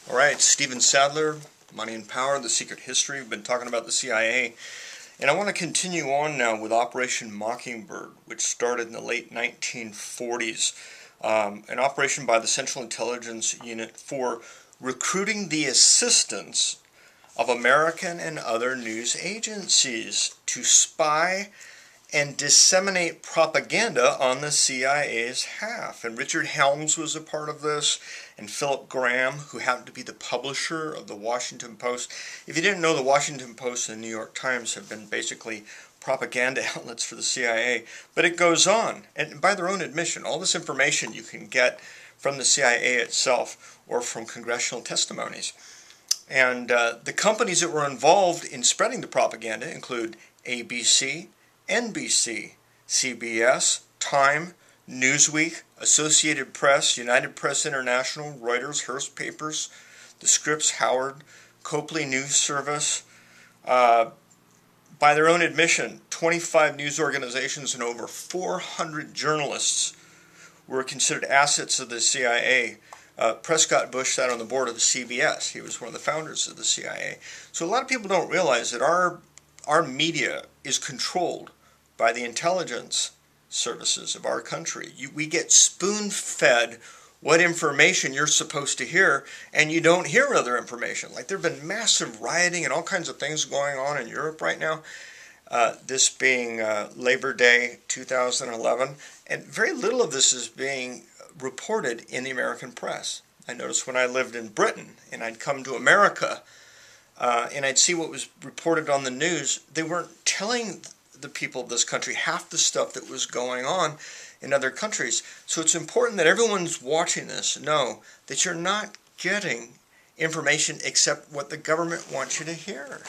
All right, Stephen Sadler, Money and Power, The Secret History. We've been talking about the CIA. And I want to continue on now with Operation Mockingbird, which started in the late 1940s. An operation by the Central Intelligence Unit for recruiting the assistance of American and other news agencies to spy and disseminate propaganda on the CIA's half. And Richard Helms was a part of this, and Philip Graham, who happened to be the publisher of the Washington Post. If you didn't know, the Washington Post and the New York Times have been basically propaganda outlets for the CIA. But it goes on, and by their own admission, all this information you can get from the CIA itself or from congressional testimonies. And the companies that were involved in spreading the propaganda include ABC, NBC, CBS, Time, Newsweek, Associated Press, United Press International, Reuters, Hearst Papers, the Scripps Howard, Copley News Service. By their own admission, 25 news organizations and over 400 journalists were considered assets of the CIA. Prescott Bush sat on the board of the CBS. He was one of the founders of the CIA. So a lot of people don't realize that our media is controlled by the intelligence services of our country. We get spoon-fed what information you're supposed to hear, and you don't hear other information. Like there have been massive rioting and all kinds of things going on in Europe right now, this being Labor Day 2011, and very little of this is being reported in the American press. I noticed when I lived in Britain and I'd come to America and I'd see what was reported on the news, they weren't telling the people of this country half the stuff that was going on in other countries. So it's important that everyone's watching this know that you're not getting information except what the government wants you to hear.